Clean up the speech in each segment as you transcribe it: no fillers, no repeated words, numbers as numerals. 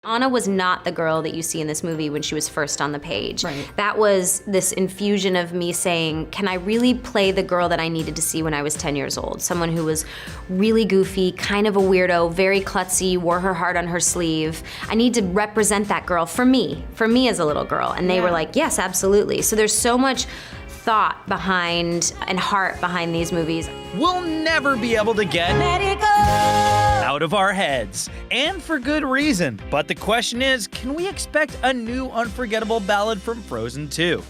Anna was not the girl that you see in this movie when she was first on the page. Right. That was this infusion of me saying, can I really play the girl that I needed to see when I was 10 years old? Someone who was really goofy, kind of a weirdo, very klutzy, wore her heart on her sleeve. I need to represent that girl for me as a little girl. And they were like, yes, absolutely. So there's so much thought behind and heart behind these movies. We'll never be able to get Let it go. out of our heads, and for good reason. But the question is, can we expect a new unforgettable ballad from Frozen 2?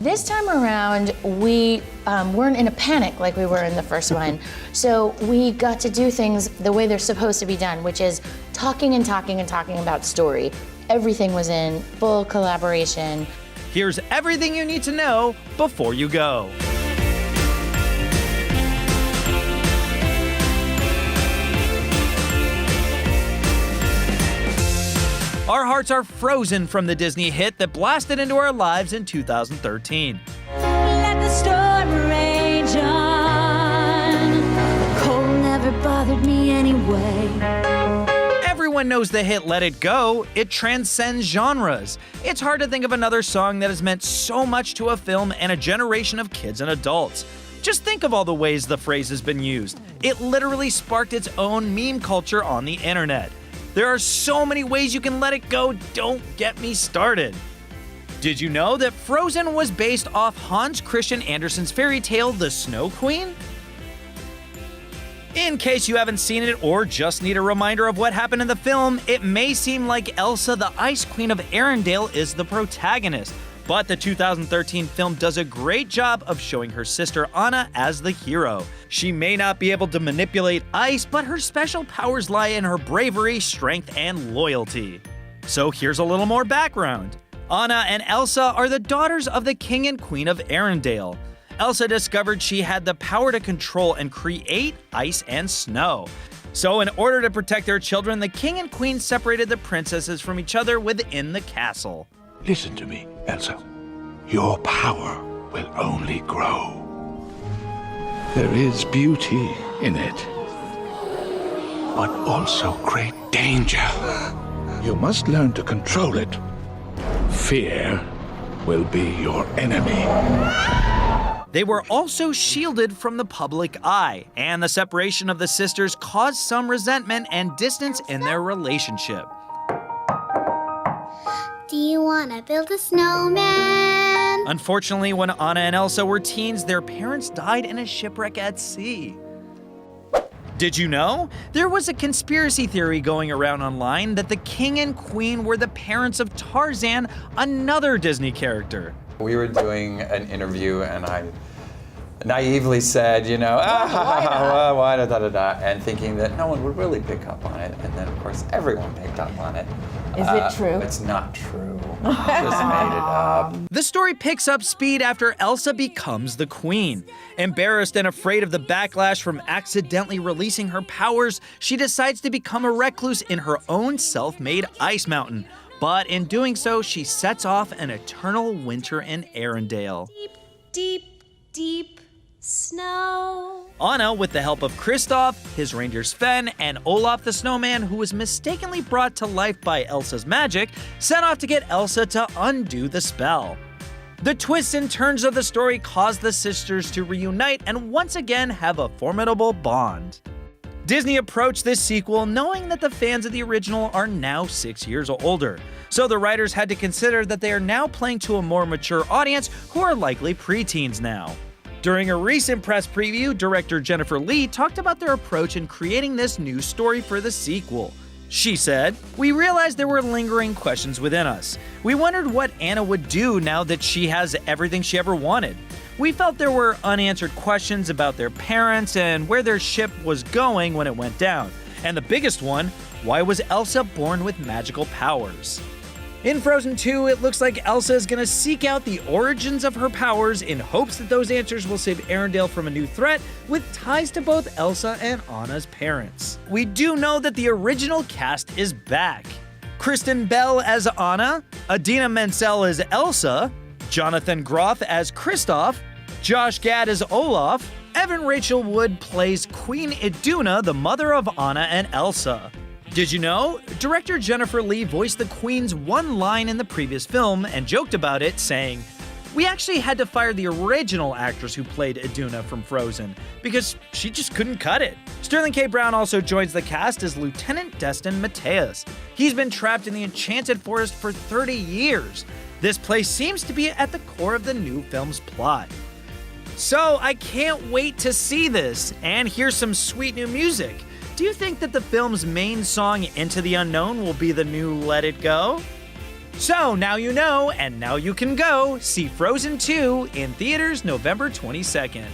This time around, we weren't in a panic like we were in the first one. So we got to do things the way they're supposed to be done, which is talking and talking and talking about story. Everything was in full collaboration. Here's everything you need to know before you go. Our hearts are frozen from the Disney hit that blasted into our lives in 2013. Let the storm rage on. The cold never bothered me anyway. Everyone knows the hit Let It Go. It transcends genres. It's hard to think of another song that has meant so much to a film and a generation of kids and adults. Just think of all the ways the phrase has been used. It literally sparked its own meme culture on the internet. There are so many ways you can let it go, don't get me started. Did you know that Frozen was based off Hans Christian Andersen's fairy tale The Snow Queen? In case you haven't seen it or just need a reminder of what happened in the film, it may seem like Elsa, the Ice Queen of Arendelle, is the protagonist. But the 2013 film does a great job of showing her sister Anna as the hero. She may not be able to manipulate ice, but her special powers lie in her bravery, strength, and loyalty. So here's a little more background. Anna and Elsa are the daughters of the King and Queen of Arendelle. Elsa discovered she had the power to control and create ice and snow. So in order to protect their children, the King and Queen separated the princesses from each other within the castle. Listen to me, Elsa. Your power will only grow. There is beauty in it, but also great danger. You must learn to control it. Fear will be your enemy. They were also shielded from the public eye, and the separation of the sisters caused some resentment and distance in their relationship. Do you want to build a snowman? Unfortunately, when Anna and Elsa were teens, their parents died in a shipwreck at sea. Did you know? There was a conspiracy theory going around online that the King and Queen were the parents of Tarzan, another Disney character. We were doing an interview and I naively said, why da, and thinking that no one would really pick up on it. And then, of course, everyone picked up on it. Is it true? It's not true. I just made it up. The story picks up speed after Elsa becomes the queen. Embarrassed and afraid of the backlash from accidentally releasing her powers, she decides to become a recluse in her own self-made ice mountain. But in doing so, she sets off an eternal winter in Arendelle. Deep, deep snow. Anna, with the help of Kristoff, his reindeer Sven, and Olaf the snowman, who was mistakenly brought to life by Elsa's magic, set off to get Elsa to undo the spell. The twists and turns of the story cause the sisters to reunite and once again have a formidable bond. Disney approached this sequel knowing that the fans of the original are now 6 years older. So the writers had to consider that they are now playing to a more mature audience who are likely preteens now. During a recent press preview, director Jennifer Lee talked about their approach in creating this new story for the sequel. She said, "We realized there were lingering questions within us. We wondered what Anna would do now that she has everything she ever wanted. We felt there were unanswered questions about their parents and where their ship was going when it went down. And the biggest one, why was Elsa born with magical powers?" In Frozen 2, it looks like Elsa is going to seek out the origins of her powers in hopes that those answers will save Arendelle from a new threat with ties to both Elsa and Anna's parents. We do know that the original cast is back. Kristen Bell as Anna, Idina Menzel as Elsa, Jonathan Groff as Kristoff, Josh Gad as Olaf, Evan Rachel Wood plays Queen Iduna, the mother of Anna and Elsa. Did you know? Director Jennifer Lee voiced the Queen's one line in the previous film and joked about it, saying, "We actually had to fire the original actress who played Iduna from Frozen because she just couldn't cut it." Sterling K. Brown also joins the cast as Lieutenant Destin Mateus. He's been trapped in the Enchanted Forest for 30 years. This place seems to be at the core of the new film's plot. So I can't wait to see this and hear some sweet new music. Do you think that the film's main song, Into the Unknown, will be the new Let It Go? So now you know, and now you can go see Frozen 2 in theaters November 22nd.